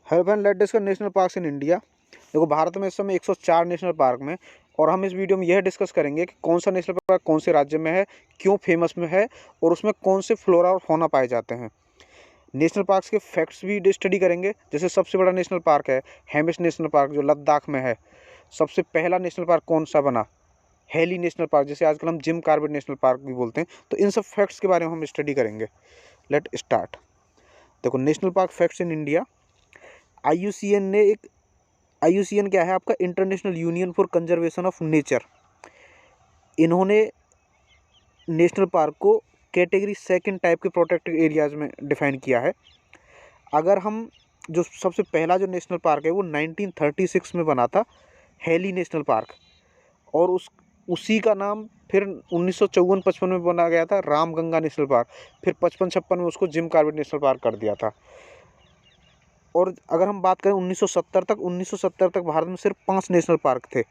Hello friend, let's discuss national parks in India. देखो, भारत में इस समय 104 नेशनल पार्क में, और हम इस वीडियो में यह डिस्कस करेंगे कि कौन सा नेशनल पार्क कौन से राज्य में है, क्यों फेमस में है, और उसमें कौन से फ्लोरा और फौना पाए जाते हैं। नेशनल पार्क्स के फैक्ट्स भी स्टडी करेंगे। जैसे सबसे बड़ा नेशनल पार्क है हेमिस नेशनल पार्क, जो लद्दाख में है। सबसे पहला नेशनल पार्क कौन सा बना? हेली नेशनल पार्क, जिसे आजकल हम जिम कॉर्बेट नेशनल पार्क भी बोलते हैं। तो इन सब फैक्ट्स के बारे में हम स्टडी करेंगे। Let start. देखो, national park facts in India. IUCN क्या है आपका? International union for conservation of nature. इन्होंने नेशनल पार्क को कैटेगरी सेकंड टाइप के प्रोटेक्टेड एरियाज में डिफाइन किया है। अगर हम जो सबसे पहला जो नेशनल पार्क है वो 1936 में बना था, हेली नेशनल पार्क, और उसी का नाम फिर 1954-55 में बना गया था रामगंगा नेशनल पार्क। फिर 55-56 में उसको जिम कॉर्बेट नेशनल पार्क कर दिया था। और अगर हम बात करें 1970 तक भारत में सिर्फ 5 नेशनल पार्क थे।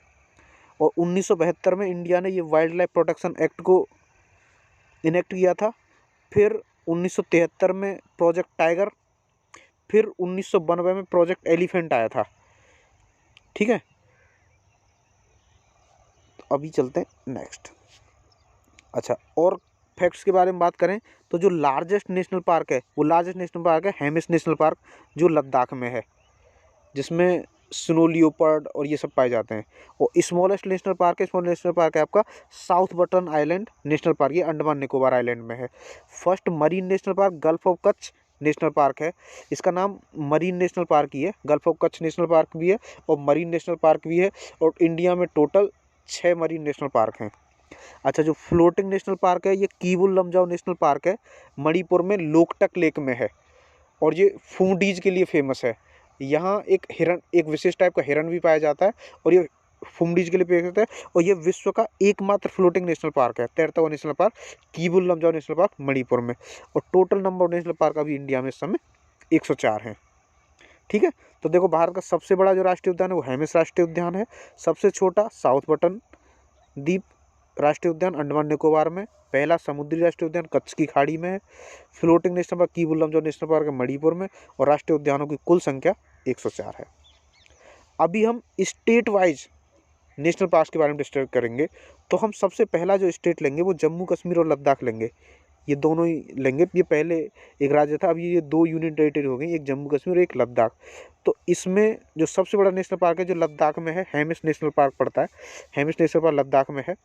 और 1972 में इंडिया ने ये वाइल्ड लाइफ प्रोटेक्शन एक्ट को इनेक्ट किया था। फिर 1973 में प्रोजेक्ट टाइगर, फिर 1992 में प्रोजेक्ट एलिफेंट आया था। ठीक है, तो अभी चलते हैं नेक्स्ट। अच्छा, और फैक्ट्स के बारे में बात करें तो जो लार्जेस्ट नेशनल पार्क है वो लार्जेस्ट नेशनल पार्क है हेमिस नेशनल पार्क, जो लद्दाख में है, जिसमें स्नो लियोपर्ड और ये सब पाए जाते हैं। और स्मॉलेस्ट नेशनल पार्क है आपका south button island national park, ये अंडमान निकोबार आइलैंड में है। First marine national park gulf of Kutch national park है। इसका नाम मरीन नेशनल पार्क ही है, gulf of Kutch national park भी है और मरीन नेशनल पार्क भी है। और इंडिया में टोटल 6 मरीन नेशनल पार्क हैं। अच्छा, जो फ्लोटिंग नेशनल पार्क है ये कीबुल लमजाओ नेशनल पार्क है, मणिपुर में लोकटक लेक में है। और ये फूडीज के लिए फेमस है। यहाँ एक विशेष टाइप का हिरन भी पाया जाता है, और ये फुमडीज के लिए फेमस है। और ये विश्व का एकमात्र फ्लोटिंग नेशनल पार्क है, तैरता हुआ national park, Keibul Lamjao national park Manipur में। और total number of national park अभी इंडिया में इस समय 104 हैं। ठीक है, तो देखो, भारत का सबसे बड़ा जो राष्ट्रीय उद्यान है वो हेमिस राष्ट्रीय उद्यान है। सबसे छोटा साउथ बटन द्वीप राष्ट्रीय उद्यान अंडमान निकोबार में। पहला समुद्री राष्ट्रीय उद्यान कच्छ की खाड़ी में है। Floating national park Keibul Lamjao national park है मणिपुर में। और राष्ट्रीय उद्यानों की कुल संख्या 104 है। अभी हम स्टेट वाइज नेशनल पार्क के बारे में डिस्कस करेंगे। तो हम सबसे पहला जो स्टेट लेंगे वो जम्मू कश्मीर और लद्दाख लेंगे। ये दोनों ही लेंगे। ये पहले एक राज्य था, अभी ये 2 यूनियन टेरिटरी हो गई, एक जम्मू कश्मीर और एक लद्दाख। तो इसमें जो सबसे बड़ा नेशनल पार्क है जो लद्दाख में है, हेमिस नेशनल पार्क पड़ता है। हेमिस नेशनल पार्क लद्दाख में है।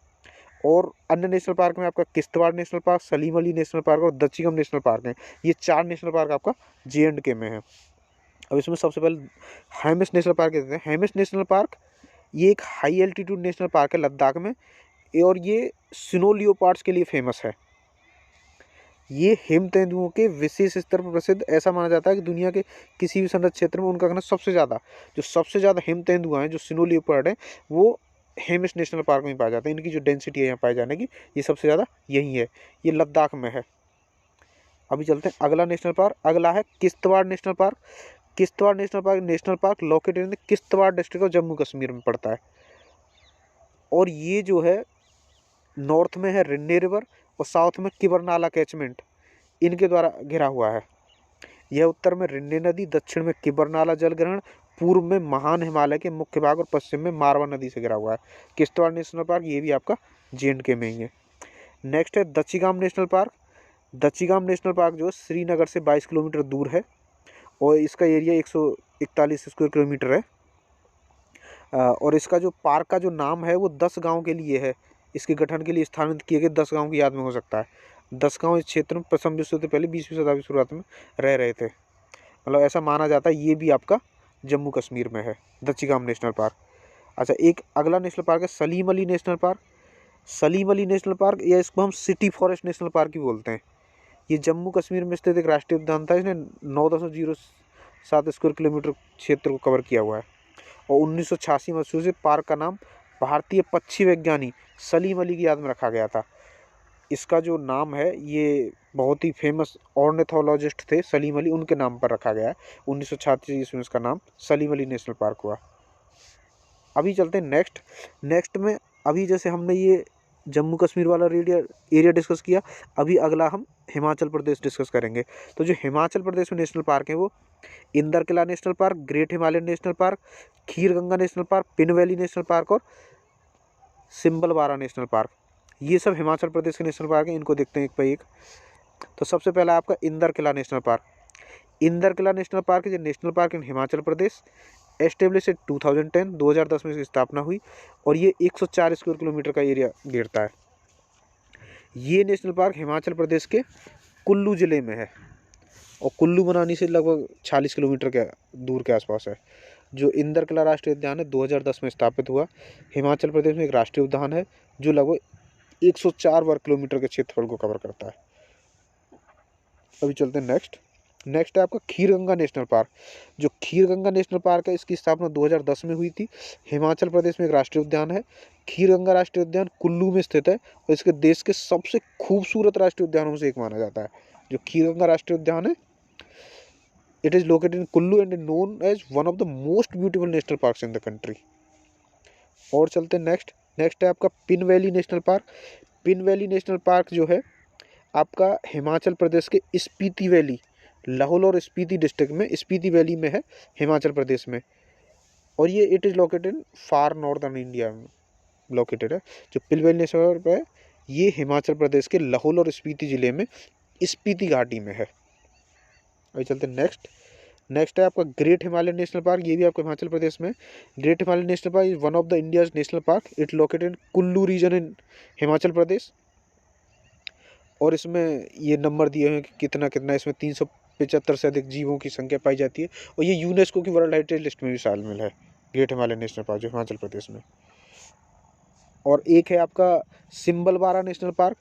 और अन्य नेशनल पार्क में आपका Kishtwar national park, Salim Ali national park और दच्चीगम नेशनल पार्क हैं। ये 4 नेशनल पार्क आपका J&K में है। अब इसमें सबसे पहले हेमिस नेशनल पार्क देते हैं। हेमिस नेशनल पार्क ये एक हाई एल्टीट्यूड नेशनल पार्क है लद्दाख में, और ये स्नो लियोपार्ड्स के लिए फेमस है। ये हिम तेंदुओं के विशेष स्तर पर प्रसिद्ध, ऐसा माना जाता है कि दुनिया के किसी भी संरक्षित क्षेत्र में उनका कहना सबसे ज़्यादा हिम तेंदुआ हैं, जो स्नो लियोपार्ड हैं, वो हेमिस नेशनल पार्क में पाए जाते हैं। इनकी जो डेंसिटी है यहाँ पाए जाने की, ये सबसे ज़्यादा यही है। ये लद्दाख में है। अभी चलते हैं अगला नेशनल पार्क। अगला है Kishtwar national park. Kishtwar national park located in Kishtwar district of Jammu Kashmir में पड़ता है। और ये जो है नॉर्थ में है रिन्ने रिवर और साउथ में किबरनाला कैचमेंट, इनके द्वारा घिरा हुआ है। यह उत्तर में रिन्ने नदी, दक्षिण में किबरनाला जल ग्रहण, पूर्व में महान हिमालय के मुख्य भाग और पश्चिम में मारवा नदी से घिरा हुआ है। किश्तवाड़ नेशनल पार्क ये भी आपका J&K में ही है। नेक्स्ट है दच्चीगाम नेशनल पार्क। दच्चीगाम नेशनल पार्क जो है श्रीनगर से 22 किलोमीटर दूर है, और इसका एरिया 141 स्क्वायर किलोमीटर है। और इसका जो पार्क का जो नाम है वो 10 गाँव के लिए है। इसके गठन के लिए स्थानांतरित किए गए 10 गाँव की याद में हो सकता है। 10 गाँव इस क्षेत्र में प्रथम विश्व युद्ध से पहले 20वीं शताब्दी शुरुआत में रह रहे थे। मतलब ऐसा माना जाता है। ये भी आपका जम्मू कश्मीर में है, दच्चीगाम नेशनल पार्क। अच्छा, एक अगला नेशनल पार्क है Salim Ali national park. Salim Ali national park, या इसको हम सिटी फॉरेस्ट नेशनल पार्क भी बोलते हैं। ये जम्मू कश्मीर में स्थित एक राष्ट्रीय उद्यान था। इसने 9.07 स्क्वायर किलोमीटर क्षेत्र को कवर किया हुआ है। और 1986 में से पार्क का नाम भारतीय पक्षी वैज्ञानिक सलीम अली की याद में रखा गया था। इसका जो नाम है ये बहुत ही फेमस ऑर्निथोलॉजिस्ट थे सलीम अली, उनके नाम पर रखा गया है। 1986 में इसका नाम सलीम अली नेशनल पार्क हुआ। अभी चलते हैं नेक्स्ट में। अभी जैसे हमने ये जम्मू कश्मीर वाला एरिया डिस्कस किया। अभी अगला हम हिमाचल प्रदेश डिस्कस करेंगे। तो जो हिमाचल प्रदेश में नेशनल पार्क है वो Inder Kila national park, great Himalayan national park, Khir Ganga national park, Pin valley national park और सिम्बलवारा नेशनल पार्क, ये सब हिमाचल प्रदेश के नेशनल पार्क हैं। इनको देखते हैं एक बाई एक। तो सबसे पहला आपका Inder Kila national park. Inder Kila national park है नेशनल पार्क इन हिमाचल प्रदेश, एस्टेब्लिश 2010 2010 में इसकी स्थापना हुई और ये 104 स्क्वायर किलोमीटर का एरिया घेरता है। ये नेशनल पार्क हिमाचल प्रदेश के कुल्लू ज़िले में है और कुल्लू मनाली से लगभग 40 किलोमीटर के दूर के आसपास है। जो इंदर किला राष्ट्रीय उद्यान है 2010 में स्थापित हुआ। हिमाचल प्रदेश में एक राष्ट्रीय उद्यान है जो लगभग 104 वर्ग किलोमीटर के क्षेत्रफल को कवर करता है। अभी चलते हैं नेक्स्ट है आपका खीर गंगा नेशनल पार्क। जो खीर गंगा नेशनल पार्क है इसकी स्थापना 2010 में हुई थी। हिमाचल प्रदेश में एक राष्ट्रीय उद्यान है। खीर गंगा राष्ट्रीय उद्यान कुल्लू में स्थित है और इसके देश के सबसे खूबसूरत राष्ट्रीय उद्यानों में से एक माना जाता है। जो खीर गंगा राष्ट्रीय उद्यान है, it is located in Kullu and known as one of the most beautiful national parks in the country. और चलते हैं नेक्स्ट है आपका Pin valley national park. Pin valley national park जो है आपका हिमाचल प्रदेश के स्पीति वैली, लाहौल और स्पीति डिस्ट्रिक्ट में स्पीति वैली में है हिमाचल प्रदेश में और ये it is located in far northern India में लोकेटेड है। जो पिन वैली नेशनल पार्क है ये हिमाचल प्रदेश के लाहौल और स्पीति जिले में स्पीति घाटी में है। अभी चलते हैं नेक्स्ट है आपका ग्रेट हिमालयन नेशनल पार्क। ये भी आपका हिमाचल प्रदेश में। Great Himalayan national park is one of the India's national park. It located in Kullu region in Himachal Pradesh और इसमें ये नंबर दिए हुए हैं कि कितना इसमें 375 से अधिक जीवों की संख्या पाई जाती है और ये यूनेस्को की वर्ल्ड हेरिटेज लिस्ट में भी शामिल है ग्रेट हिमालयन नेशनल पार्क जो हिमाचल प्रदेश में। और एक है आपका सिम्बलवारा नेशनल पार्क।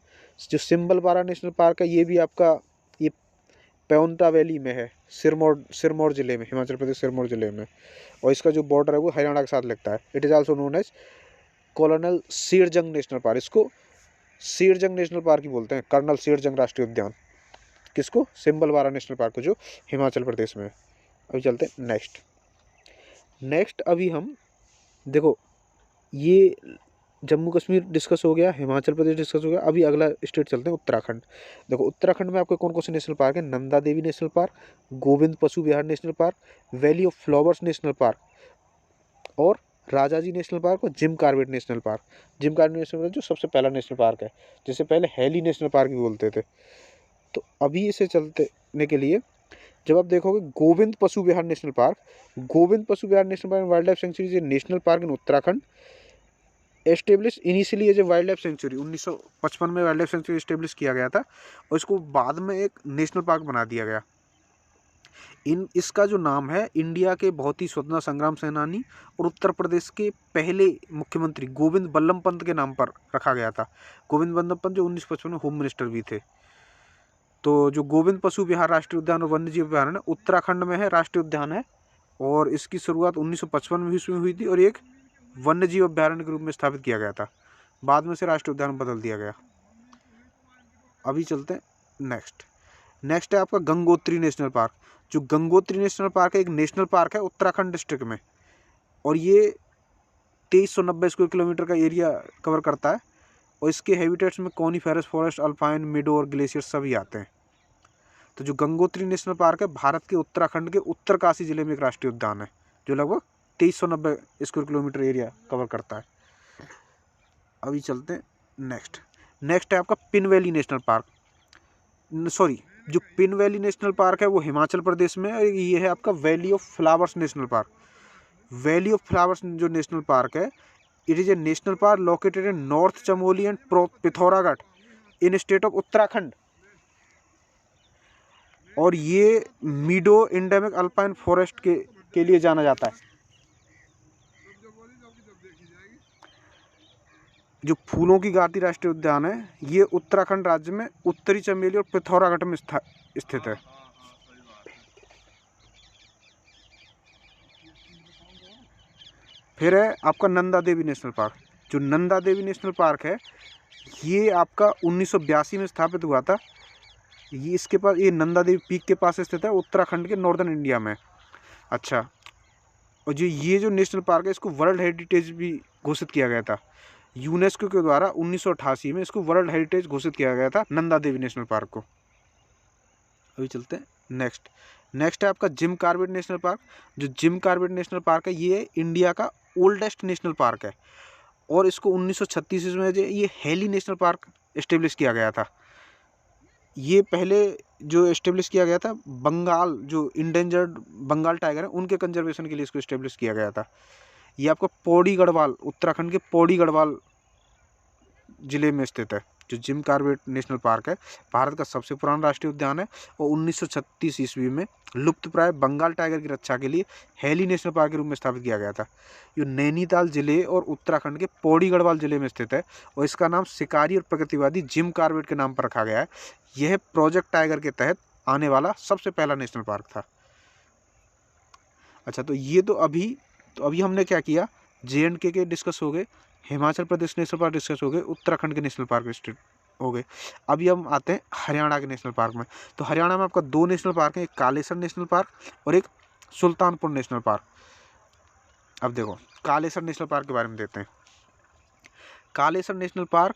जो सिम्बलवारा नेशनल पार्क है ये भी आपका ये पेंटा वैली में है, सिरमौर जिले में, हिमाचल प्रदेश सिरमौर जिले में और इसका जो बॉर्डर है वो हरियाणा के साथ लगता है। It is also known as colonel Sherjung national park. इसको शेरजंग नेशनल पार्क ही बोलते हैं, कर्नल शेरजंग राष्ट्रीय उद्यान। किसको? सिम्बलवारा नेशनल पार्क को जो हिमाचल प्रदेश में है। अभी चलते हैं नेक्स्ट अभी हम देखो ये जम्मू कश्मीर डिस्कस हो गया, हिमाचल प्रदेश डिस्कस हो गया। अभी अगला स्टेट चलते हैं उत्तराखंड। देखो उत्तराखंड में आपके कौन कौन से नेशनल पार्क है? Nanda Devi national park, Govind Pashu Vihar national park, valley of flowers national park और राजाजी नेशनल पार्क और Jim Corbett national park. Jim Corbett national park जो सबसे पहला नेशनल पार्क है, जिसे पहले हैली नेशनल पार्क भी बोलते थे। तो अभी इसे चलने के लिए जब आप देखोगे Govind Pashu Vihar national park, Govind Pashu Vihar national park wildlife sanctuary is national park in Uttarakhand. Establish initially as a wildlife sanctuary, 1955 में वाइल्ड लाइफ सेंचुरी एस्टेब्लिश किया गया था और इसको बाद में एक नेशनल पार्क बना दिया गया। इसका जो नाम है इंडिया के बहुत ही स्वतंत्रता संग्राम सेनानी और उत्तर प्रदेश के पहले मुख्यमंत्री गोविंद बल्लभ पंत के नाम पर रखा गया था। गोविंद बल्लभ पंत जो 1955 में होम मिनिस्टर भी थे। तो जो गोविंद पशु विहार राष्ट्रीय उद्यान और वन्यजीव अभ्यारण्य है उत्तराखंड में है, राष्ट्रीय उद्यान है और इसकी शुरुआत 1955 में इसमें हुई थी और एक वन्यजीव अभ्यारण्य के रूप में स्थापित किया गया था। बाद में से राष्ट्रीय उद्यान बदल दिया गया। अभी चलते हैं नेक्स्ट है आपका गंगोत्री नेशनल पार्क। जो गंगोत्री नेशनल पार्क है एक नेशनल पार्क है उत्तराखंड डिस्ट्रिक्ट में और ये 2390 स्क्वायर किलोमीटर का एरिया कवर करता है और इसके हैबिटेट्स में कॉनिफेरस फॉरेस्ट, अल्पाइन, मिडो और ग्लेशियर सभी आते हैं। तो जो गंगोत्री नेशनल पार्क है भारत के उत्तराखंड के उत्तरकाशी जिले में एक राष्ट्रीय उद्यान है जो लगभग 2390 स्क्वायर किलोमीटर एरिया कवर करता है। अभी चलते हैं नेक्स्ट है आपका पिन वैली नेशनल पार्क। जो पिन वैली नेशनल पार्क है वो हिमाचल प्रदेश में है। ये है आपका valley of flowers national park. Valley of flowers जो नेशनल पार्क है it is a national park located in north Chamoli and Pithoragarh in state of Uttarakhand और ये मीडो एंडेमिक अल्पाइन फॉरेस्ट के लिए जाना जाता है। जो फूलों की घाटी राष्ट्रीय उद्यान है ये उत्तराखंड राज्य में उत्तरी चमेली और पिथौरागढ़ में स्थित है। फिर है आपका नंदा देवी नेशनल पार्क। जो नंदा देवी नेशनल पार्क है ये आपका 1982 में स्थापित हुआ था। ये इसके पास ये नंदा देवी पीक के पास स्थित है उत्तराखंड के नॉर्दर्न इंडिया में। अच्छा, और ये जो नेशनल पार्क है इसको वर्ल्ड हेरिटेज भी घोषित किया गया था। यूनेस्को के द्वारा 1988 में इसको वर्ल्ड हेरिटेज घोषित किया गया था, नंदा देवी नेशनल पार्क को। अभी चलते हैं नेक्स्ट है आपका जिम कॉर्बेट नेशनल पार्क। जो जिम कॉर्बेट नेशनल पार्क है ये इंडिया का ओल्डेस्ट नेशनल पार्क है और इसको 1936 में ये हेली नेशनल पार्क एस्टेब्लिश किया गया था। ये पहले जो एस्टेब्लिश किया गया था बंगाल, जो इंडेंजर्ड बंगाल टाइगर है उनके कंजर्वेशन के लिए इसको एस्टेब्लिश किया गया था। ये आपका पौड़ी गढ़वाल, उत्तराखंड के पौड़ी गढ़वाल जिले में स्थित है। जो जिम कॉर्बेट नेशनल पार्क है भारत का सबसे पुराना राष्ट्रीय उद्यान है और 1936 ईस्वी में लुप्तप्राय बंगाल टाइगर की रक्षा के लिए हेली नेशनल पार्क के रूप में स्थापित किया गया था। ये नैनीताल जिले और उत्तराखंड के पौड़ी गढ़वाल जिले में स्थित है और इसका नाम शिकारी और प्रकृतिवादी जिम कॉर्बेट के नाम पर रखा गया है। यह प्रोजेक्ट टाइगर के तहत आने वाला सबसे पहला नेशनल पार्क था। अच्छा, तो ये तो अभी हमने क्या किया, JNK के डिस्कस हो गए, Himachal Pradesh national park discuss हो गए, उत्तराखंड के नेशनल पार्क हो गए। अभी हम आते हैं हरियाणा के नेशनल पार्क में। तो हरियाणा में आपका 2 नेशनल पार्क हैं, एक कालेसर नेशनल पार्क और एक सुल्तानपुर नेशनल पार्क। अब देखो कालेसर नेशनल पार्क के बारे में देते हैं। कालेसर नेशनल पार्क,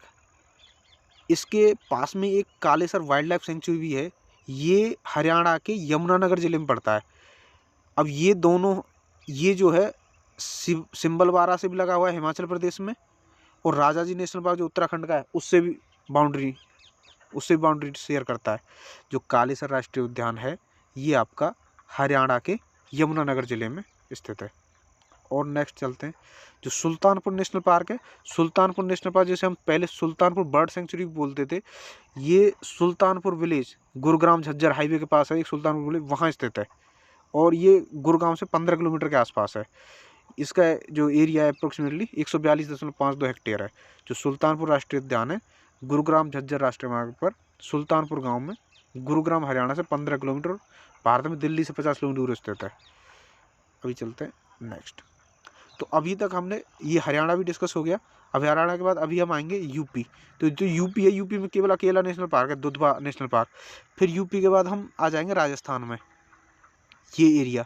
इसके पास में एक कालेसर वाइल्ड लाइफ सेंचुरी भी है। ये हरियाणा के यमुनानगर जिले में पड़ता है। अब ये दोनों, ये जो है सिंबलवारा से भी लगा हुआ है हिमाचल प्रदेश में और राजाजी नेशनल पार्क जो उत्तराखंड का है उससे भी बाउंड्री शेयर करता है। जो कालेसर राष्ट्रीय उद्यान है ये आपका हरियाणा के यमुनानगर जिले में स्थित है। और नेक्स्ट चलते हैं, जो सुल्तानपुर नेशनल पार्क है। सुल्तानपुर नेशनल पार्क, जैसे हम पहले सुल्तानपुर बर्ड सेंचुरी बोलते थे, ये सुल्तानपुर विलेज गुरुग्राम झज्जर हाईवे के पास है एक सुल्तानपुर विलेज, वहाँ स्थित है और ये गुरुग्राम से 15 किलोमीटर के आसपास है। इसका जो एरिया है अप्रोक्सीमेटली 142.52 हेक्टेयर है। जो सुल्तानपुर राष्ट्रीय उद्यान है गुरुग्राम झज्जर राष्ट्रीय मार्ग पर सुल्तानपुर गांव में, गुरुग्राम हरियाणा से 15 किलोमीटर, भारत में दिल्ली से 50 किलोमीटर दूर स्थित है। अभी चलते हैं नेक्स्ट। तो अभी तक हमने ये हरियाणा भी डिस्कस हो गया। अब हरियाणा के बाद अभी हम आएंगे यूपी। तो जो यूपी है, यूपी में केवल अकेला नेशनल पार्क है, दुधवा नेशनल पार्क। फिर यूपी के बाद हम आ जाएंगे राजस्थान में, ये एरिया।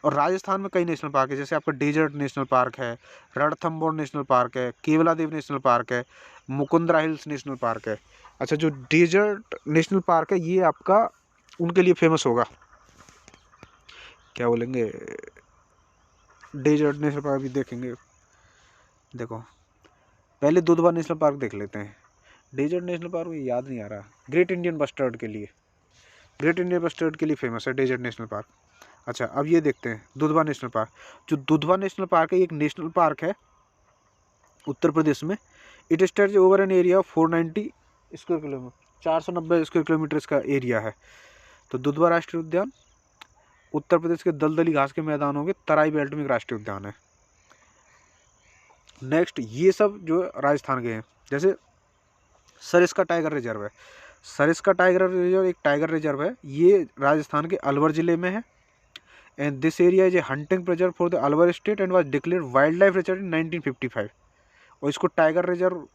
और राजस्थान में कई नेशनल पार्क है, जैसे आपका डेजर्ट नेशनल पार्क है, रणथंबोर नेशनल पार्क है, केवलादेव नेशनल पार्क है, मुकुंदरा हिल्स नेशनल पार्क है। अच्छा, जो डेजर्ट नेशनल पार्क है ये आपका उनके लिए फेमस होगा, क्या बोलेंगे, डेजर्ट नेशनल पार्क भी देखेंगे। देखो पहले दुधवा नेशनल पार्क देख लेते हैं। डेजर्ट नेशनल पार्क मुझे याद नहीं आ रहा। ग्रेट इंडियन बस्टर्ड के लिए फेमस है डेजर्ट नेशनल पार्क। अच्छा, अब ये देखते हैं दुधवा नेशनल पार्क। जो दुधवा नेशनल पार्क है एक नेशनल पार्क है उत्तर प्रदेश में। It stretch over an area of 490 square kilometre, 490 square kilometre इसका एरिया है। तो दुधवा राष्ट्रीय उद्यान उत्तर प्रदेश के दलदली घास के मैदानों के तराई बेल्ट में एक राष्ट्रीय उद्यान है। नेक्स्ट, ये सब जो राजस्थान के हैं, जैसे सरिस्का टाइगर रिजर्व है। सरिस्का टाइगर रिजर्व एक टाइगर रिजर्व है, ये राजस्थान के अलवर जिले में है। And this area is a hunting preserve for the Alwar state and was declared wild life reserve in 1955। और इसको टाइगर रिजर्व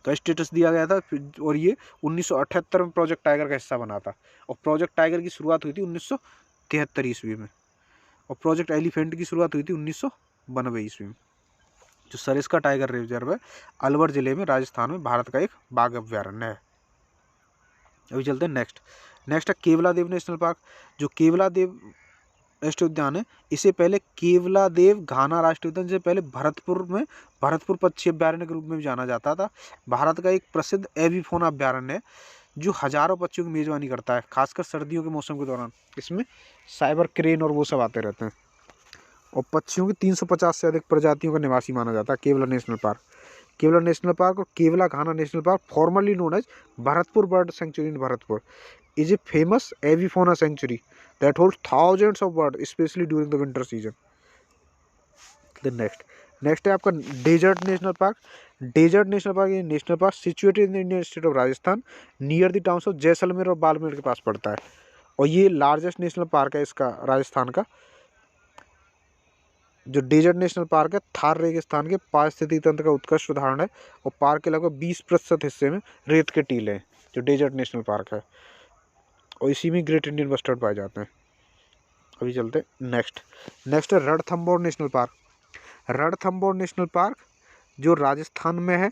का स्टेटस दिया गया था और ये 1978 में प्रोजेक्ट टाइगर का हिस्सा बना था। और प्रोजेक्ट टाइगर की शुरुआत हुई थी 1973 ईस्वी में और प्रोजेक्ट एलिफेंट की शुरुआत हुई थी 1992 ईस्वी में। जो सरिस्का टाइगर रिजर्व है अलवर जिले में राजस्थान में भारत का एक बाघ अभ्यारण्य है। अभी चलते हैं नेक्स्ट है केवलादेव नेशनल पार्क। जो केवलादेव राष्ट्रीय उद्यान है, इसे पहले केवलादेव घाना राष्ट्रीय उद्यान से पहले भरतपुर पक्षी अभ्यारण्य के रूप में भी जाना जाता था। भारत का एक प्रसिद्ध एविफोना अभ्यारण्य है जो हजारों पक्षियों की मेजबानी करता है, खासकर सर्दियों के मौसम के दौरान। इसमें साइबर क्रेन और वो सब आते रहते हैं और पक्षियों की 350 से अधिक प्रजातियों का निवासी माना जाता है Keola national park. Keola national park और Keola Ghana national park, formerly known as Bharatpur bird sanctuary in Bharatpur, is a famous avifauna sanctuary that holds thousands of birds, especially during the winter season. The next है आपका desert national park. Desert national park ये national park situated in the Indian state of Rajasthan near the towns of Jaisalmer और बाड़मेर के पास पड़ता है और ये largest national park है इसका राजस्थान का। जो डेजर्ट नेशनल पार्क है थार रेगिस्तान के पारिस्थितिकी तंत्र का उत्कृष्ट उदाहरण है और पार्क के लगभग 20% हिस्से में रेत के टीले हैं। जो डेजर्ट नेशनल पार्क है और इसी में ग्रेट इंडियन बस्टर्ड पाए जाते हैं। अभी चलते हैं नेक्स्ट है Ranthambore national park. Ranthambore national park जो राजस्थान में है,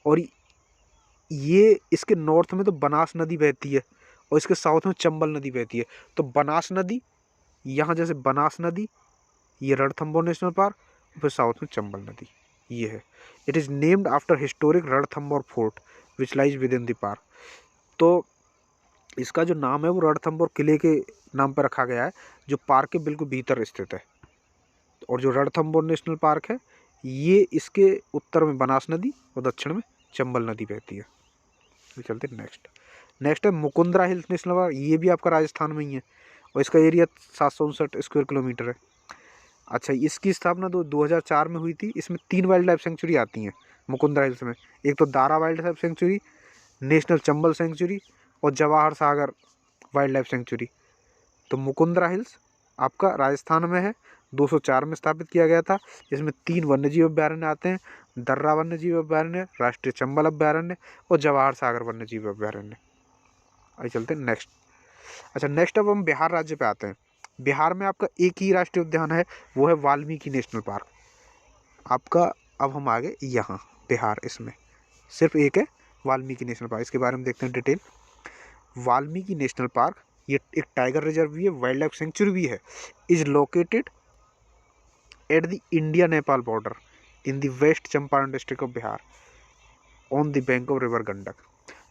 और ये इसके नॉर्थ में तो बनास नदी बहती है और इसके साउथ में चंबल नदी बहती है। तो बनास नदी यहाँ, जैसे बनास नदी, ये रणथंभौर नेशनल पार्क, फिर साउथ में चंबल नदी ये है। It is named after historic Ranthambore fort which lies with in the park. तो इसका जो नाम है वो रणथंभौर किले के नाम पर रखा गया है, जो पार्क के बिल्कुल भीतर स्थित है। और जो रणथंभौर नेशनल पार्क है, ये इसके उत्तर में बनास नदी और दक्षिण में चंबल नदी बहती है। तो चलते नेक्स्ट है मुकुंदरा हिल्स नेशनल पार्क। ये भी आपका राजस्थान में ही है और इसका एरिया 759 स्क्वायर किलोमीटर है। अच्छा, इसकी स्थापना 2004 में हुई थी। इसमें 3 वाइल्ड लाइफ सेंचुरी आती हैं मुकुंदरा हिल्स में। एक तो Darrah wildlife sanctuary, national Chambal sanctuary और Jawahar Sagar wildlife sanctuary. तो मुकुंदरा हिल्स आपका राजस्थान में है, 204 में स्थापित किया गया था। इसमें 3 वन्यजीव अभ्यारण्य आते हैं, दर्रा वन्यजीव अभ्यारण्य, राष्ट्रीय चंबल अभ्यारण्य और जवाहर सागर वन्यजीव अभ्यारण्य। आइए चलते हैं नेक्स्ट। अच्छा, नेक्स्ट अब हम बिहार राज्य पे आते हैं। बिहार में आपका एक ही राष्ट्रीय उद्यान है, वो है वाल्मीकि नेशनल पार्क आपका। अब हम आगे यहाँ बिहार, इसमें सिर्फ एक है वाल्मीकि नेशनल पार्क। इसके बारे में देखते हैं डिटेल। वाल्मीकि नेशनल पार्क ये एक टाइगर रिजर्व भी है, वाइल्ड लाइफ सेंचुरी भी है। Is located at the India Nepal border in the west Champaran district of Bihar on the bank of river Gandak.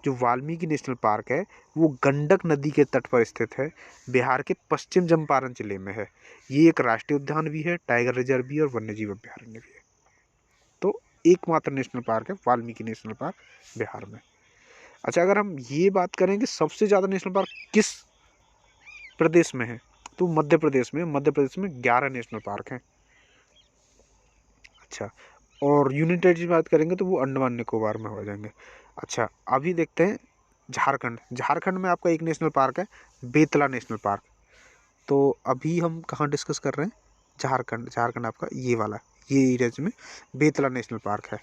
जो वाल्मीकि नेशनल पार्क है वो गंडक नदी के तट पर स्थित है, बिहार के पश्चिम चंपारण जिले में है। ये एक राष्ट्रीय उद्यान भी है, टाइगर रिजर्व भी है और वन्यजीव अभ्यारण्य भी है। तो एकमात्र नेशनल पार्क है वाल्मीकि नेशनल पार्क बिहार में। अच्छा, अगर हम ये बात करें कि सबसे ज़्यादा नेशनल पार्क किस प्रदेश में है, तो मध्य प्रदेश में 11 नेशनल पार्क हैं। अच्छा, और यूनियन टेरिटरी की बात करेंगे तो वो अंडमान निकोबार में हो जाएंगे। अच्छा, अभी देखते हैं झारखंड में आपका एक नेशनल पार्क है, बेतला नेशनल पार्क। तो अभी हम कहाँ डिस्कस कर रहे हैं, झारखंड आपका ये वाला, ये एरिया में बेतला नेशनल पार्क है।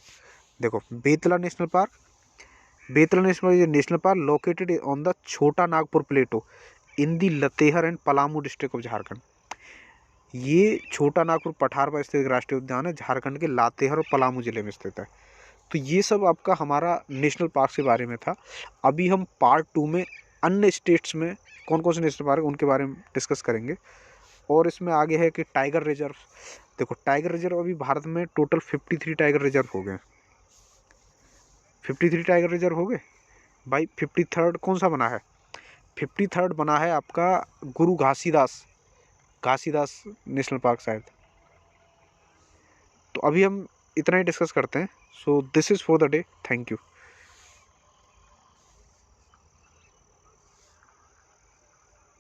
देखो, Betla national park located on the Chota Nagpur plateau in the Latehar and Palamu district of Jharkhand. ये छोटा नागपुर पठार पर स्थित राष्ट्रीय उद्यान है, झारखंड के लातेहर और पलामू जिले में स्थित है। तो ये सब आपका हमारा नेशनल पार्क के बारे में था। अभी हम पार्ट 2 में अन्य स्टेट्स में कौन कौन से नेशनल पार्क उनके बारे में डिस्कस करेंगे। और इसमें आगे है कि टाइगर रिजर्व। देखो, टाइगर रिजर्व अभी भारत में टोटल 53 टाइगर रिजर्व हो गए। 53 टाइगर रिजर्व हो गए भाई। 53rd कौन सा बना है? 53rd बना है आपका गुरु घासीदास नेशनल पार्क शायद। तो अभी हम इतना ही डिस्कस करते हैं। So this is for the day. Thank you.